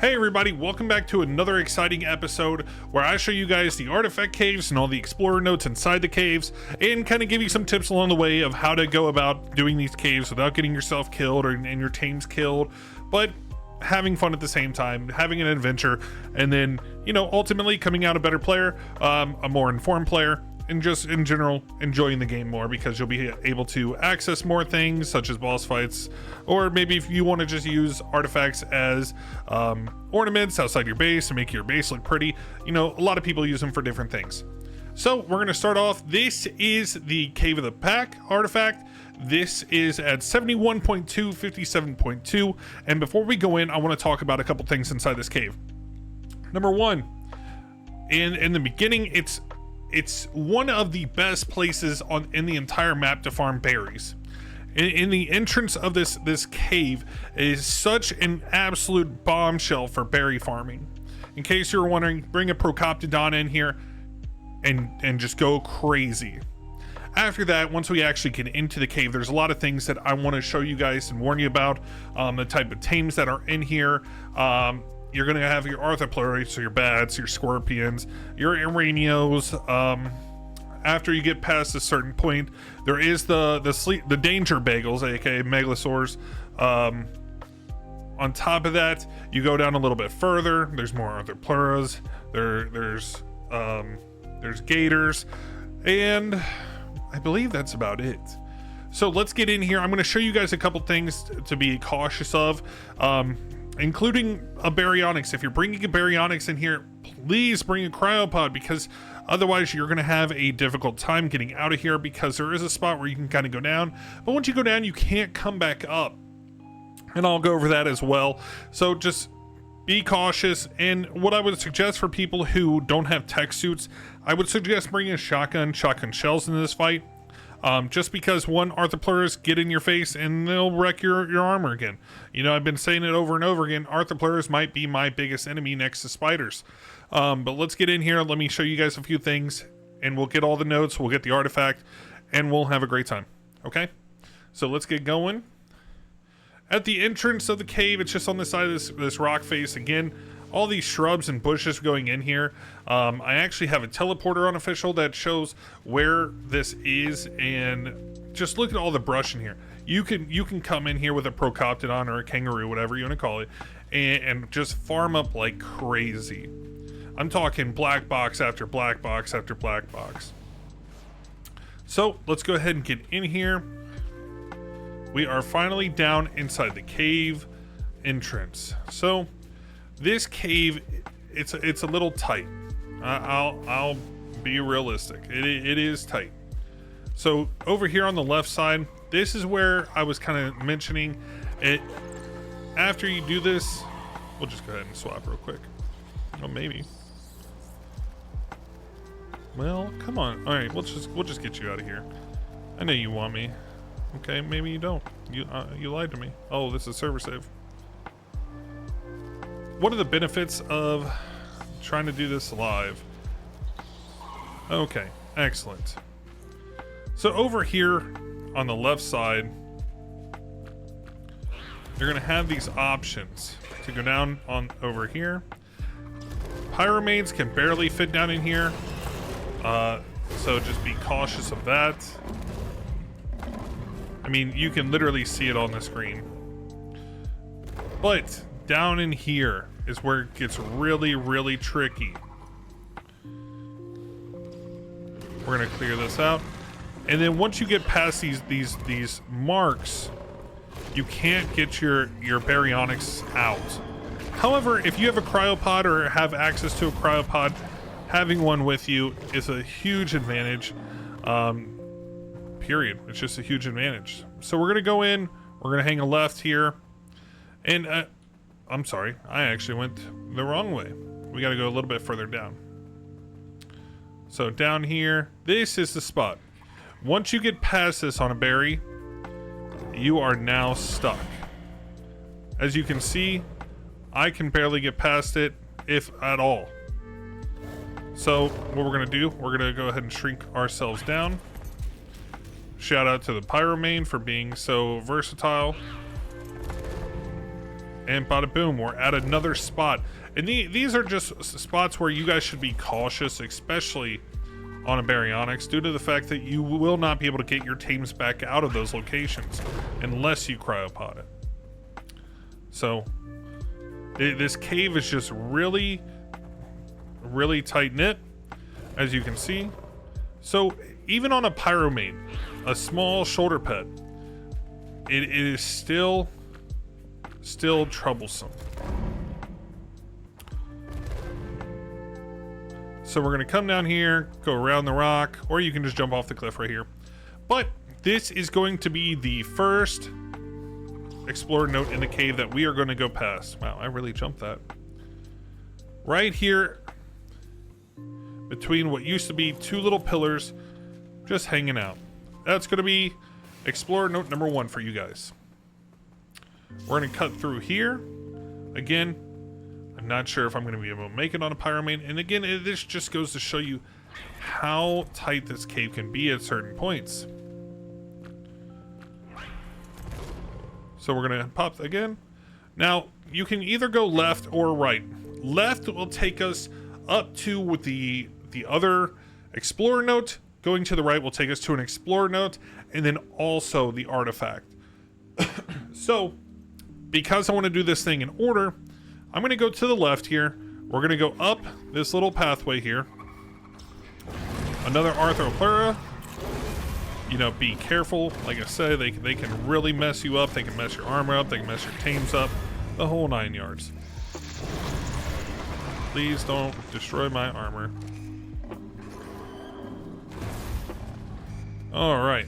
Hey everybody, welcome back to another exciting episode where I show you guys the artifact caves and all the explorer notes inside the caves and kind of give you some tips along the way of how to go about doing these caves without getting yourself killed and your tames killed, but having fun at the same time, having an adventure, and then, you know, ultimately coming out a better player, a more informed player, and just in general enjoying the game more because you'll be able to access more things such as boss fights, or maybe if you want to just use artifacts as ornaments outside your base to make your base look pretty. You know, a lot of people use them for different things. So we're going to start off. This is the Cave of the Pack artifact. This is at 71.2, 57.2, and before we go in, I want to talk about a couple things inside this cave. Number one, in the beginning, it's one of the best places in the entire map to farm berries. In the entrance of this cave is such an absolute bombshell for berry farming. In case you're wondering, bring a Procoptodon in here and just go crazy. After that, once we actually get into the cave, there's a lot of things that I want to show you guys and warn you about. The type of tames that are in here. You're going to have your arthropluries, so your bats, your scorpions, your araneos. After you get past a certain point, there is the danger bagels, aka megalosaurs. On top of that, you go down a little bit further. There's more arthropluras. There's gators, and I believe that's about it. So let's get in here. I'm going to show you guys a couple things to be cautious of. Including a baryonyx. If you're bringing a baryonyx in here, please bring a cryopod, because otherwise you're going to have a difficult time getting out of here, because there is a spot where you can kind of go down, but once you go down you can't come back up, and I'll go over that as well. So just be cautious. And what I would suggest for people who don't have tech suits, I would suggest bringing a shotgun shells into this fight. Just because arthropluras get in your face and they'll wreck your armor again. You know, I've been saying it over and over again. Arthropluras might be my biggest enemy next to spiders. But let's get in here. Let me show you guys a few things, and we'll get all the notes. We'll get the artifact, and we'll have a great time. Okay? So let's get going. At the entrance of the cave, it's just on the side of this rock face again. All these shrubs and bushes going in here. I actually have a teleporter unofficial that shows where this is, and just look at all the brush in here. You can come in here with a Procoptodon or a kangaroo, whatever you want to call it, and just farm up like crazy. I'm talking black box after black box after black box. So let's go ahead and get in here. We are finally down inside the cave entrance. So this cave, it's a little tight. I'll be realistic. It is tight. So over here on the left side, this is where I was kind of mentioning it. After you do this, we'll just go ahead and swap real quick. Oh, maybe. Well, come on. All right, we'll just get you out of here. I know you want me. Okay, maybe you don't. You lied to me. Oh, this is server save. What are the benefits of trying to do this live? Okay, excellent. So over here on the left side, you're gonna have these options to go down on over here. Pyromaids can barely fit down in here, so just be cautious of that. I mean, you can literally see it on the screen, but down in here is where it gets really, really tricky. We're gonna clear this out, and then once you get past these marks, you can't get your baryonyx out. However, if you have a cryopod or have access to a cryopod, having one with you is a huge advantage. Period. It's just a huge advantage. So we're gonna go in. We're gonna hang a left here, and I'm sorry, I actually went the wrong way. We got to go a little bit further down. So down here, this is the spot. Once you get past this on a berry, you are now stuck. As you can see, I can barely get past it, if at all. So what we're going to do, we're going to go ahead and shrink ourselves down. Shout out to the Pyromain for being so versatile. And bada boom, we're at another spot. And these are just spots where you guys should be cautious, especially on a baryonyx, due to the fact that you will not be able to get your tames back out of those locations unless you cryopod it. So this cave is just really tight knit, as you can see. So even on a pyromate, a small shoulder pet, it is still troublesome. So we're gonna come down here, go around the rock, or you can just jump off the cliff right here. But this is going to be the first explorer note in the cave that we are going to go past. Wow, I really jumped that. Right here, between what used to be two little pillars, just hanging out. That's going to be explorer note number 1 for you guys. We're going to cut through here. Again, I'm not sure if I'm going to be able to make it on a pyromate. And again, this just goes to show you how tight this cave can be at certain points. So we're going to pop again. Now, you can either go left or right. Left will take us up to with the other explorer note. Going to the right will take us to an explorer note, and then also the artifact. So, because I want to do this thing in order, I'm going to go to the left here. We're going to go up this little pathway here. Another Arthropleura. You know, be careful. Like I said, they can really mess you up. They can mess your armor up. They can mess your tames up. The whole 9 yards. Please don't destroy my armor. Alright.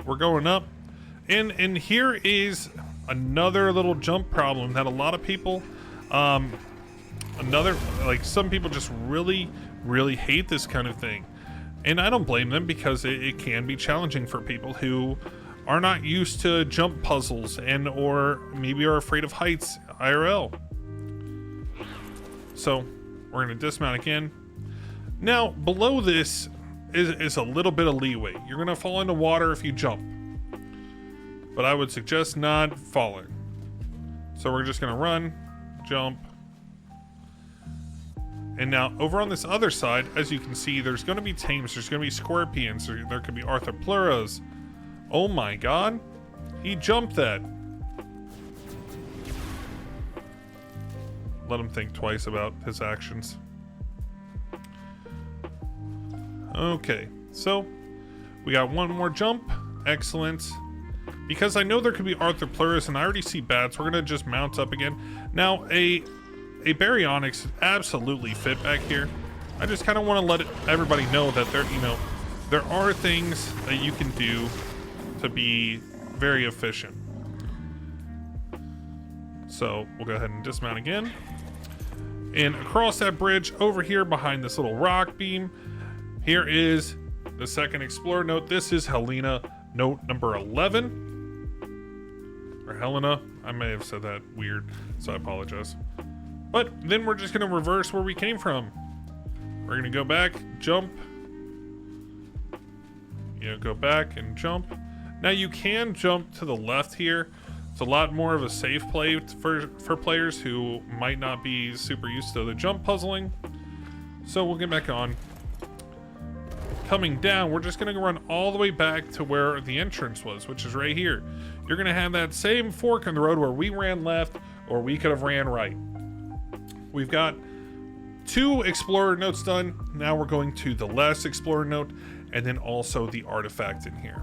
We're going up. And here is another little jump problem that a lot of people... some people just really hate this kind of thing. And I don't blame them, because it can be challenging for people who are not used to jump puzzles and or maybe are afraid of heights IRL. So we're going to dismount again. Now below this is a little bit of leeway. You're going to fall into water if you jump, but I would suggest not falling. So we're just going to run, jump. And now over on this other side, as you can see, there's going to be tames, there's going to be scorpions, there could be arthropleuras. Oh my god, he jumped that. Let him think twice about his actions. Okay, so we got one more jump. Excellent. Because I know there could be arthropleuras and I already see bats, we're going to just mount up again. Now a baryonyx absolutely fit back here. I just kind of want to let everybody know that there are things that you can do to be very efficient. So we'll go ahead and dismount again. And across that bridge over here behind this little rock beam, here is the second explorer note. This is Helena note number 11. Or Helena. I may have said that weird, so I apologize. But then we're just going to reverse where we came from. We're going to go back, jump. Go back and jump. Now you can jump to the left here. It's a lot more of a safe play for players who might not be super used to the jump puzzling. So we'll get back on. Coming down, we're just going to run all the way back to where the entrance was, which is right here. You're going to have that same fork in the road where we ran left, or we could have ran right. We've got 2 explorer notes done. Now we're going to the last explorer note, and then also the artifact in here.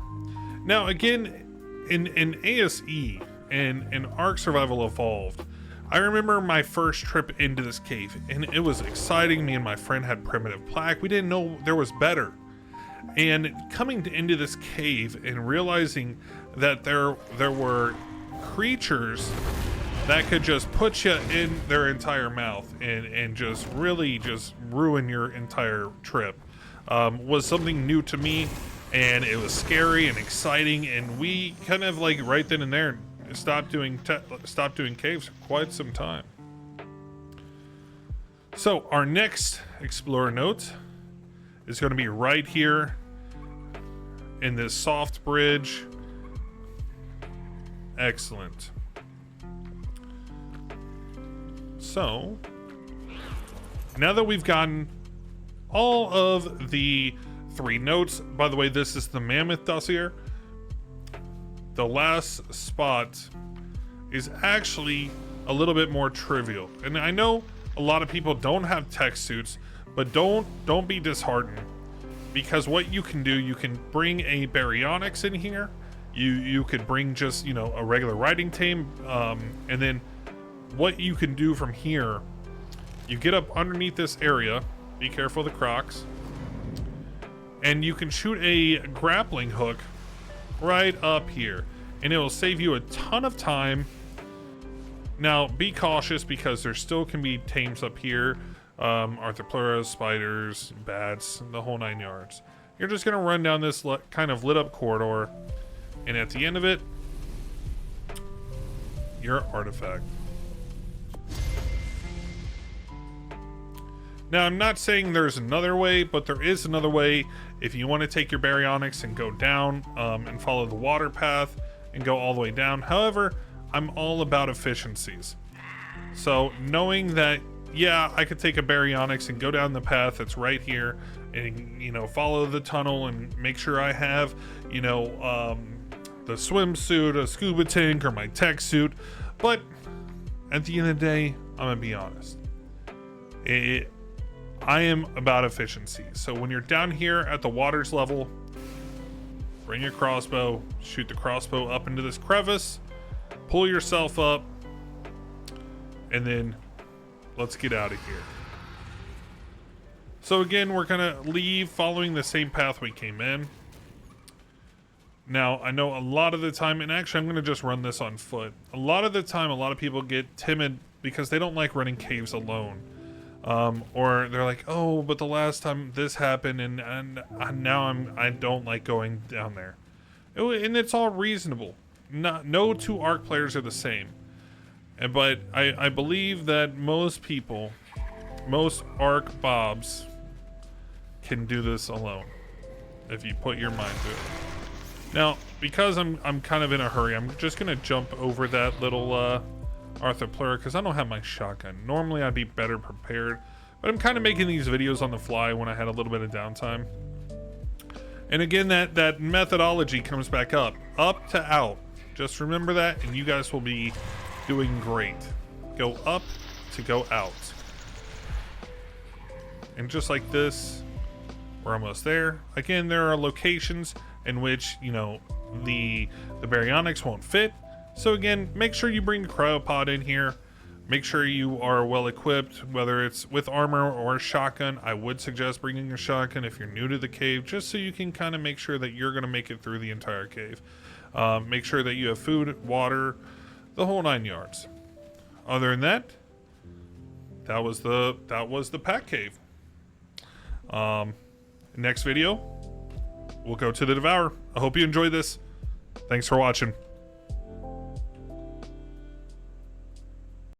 Now again, in ASE and in ARK Survival Evolved, I remember my first trip into this cave, and it was exciting. Me and my friend had primitive plaque. We didn't know there was better. And coming into this cave and realizing that there were creatures that could just put you in their entire mouth and just really just ruin your entire trip was something new to me, and it was scary and exciting, and we kind of like right then and there stopped doing caves for quite some time. So our next explorer note is going to be right here in this soft bridge. Excellent. So now that we've gotten all of the 3 notes, by the way, this is the Mammoth dossier. The last spot is actually a little bit more trivial. And I know a lot of people don't have tech suits, but don't be disheartened, because what you can do, you can bring a baryonyx in here. You could bring just, you know, a regular riding tame, and then what you can do from here, you get up underneath this area, be careful of the crocs, and you can shoot a grappling hook right up here, and it will save you a ton of time. Now be cautious, because there still can be tames up here, arthropluras, spiders, bats, the whole 9 yards. You're just gonna run down this kind of lit up corridor, and at the end of it, your artifact. Now, I'm not saying there's another way, but there is another way if you want to take your baryonyx and go down, and follow the water path and go all the way down. However, I'm all about efficiencies. So knowing that, yeah, I could take a baryonyx and go down the path that's right here and, you know, follow the tunnel and make sure I have, you know, the swimsuit, a scuba tank, or my tech suit. But at the end of the day, I'm gonna be honest. I am about efficiency. So when you're down here at the water's level, bring your crossbow, shoot the crossbow up into this crevice, pull yourself up, and then let's get out of here. So again, we're gonna leave following the same path we came in. Now, I know a lot of the time, and actually I'm gonna just run this on foot. A lot of the time, a lot of people get timid because they don't like running caves alone. Or they're like, oh, but the last time this happened, and now I don't like going down there. And it's all reasonable. No 2 ARK players are the same. But I believe that most people, most ARK bobs, can do this alone if you put your mind to it. Now, because I'm kind of in a hurry, I'm just gonna jump over that little arthroplura, because I don't have my shotgun. Normally I'd be better prepared, but I'm kind of making these videos on the fly when I had a little bit of downtime. And again, that methodology comes back up to out. Just remember that, and you guys will be doing great. Go up to go out. And just like this, we're almost there. Again, there are locations in which, you know, the baryonyx won't fit. So again, make sure you bring a cryopod in here. Make sure you are well equipped, whether it's with armor or a shotgun. I would suggest bringing a shotgun if you're new to the cave, just so you can kind of make sure that you're going to make it through the entire cave. Make sure that you have food, water, the whole 9 yards. Other than that, that was the pack cave. Next video, we'll go to the Devourer. I hope you enjoyed this. Thanks for watching.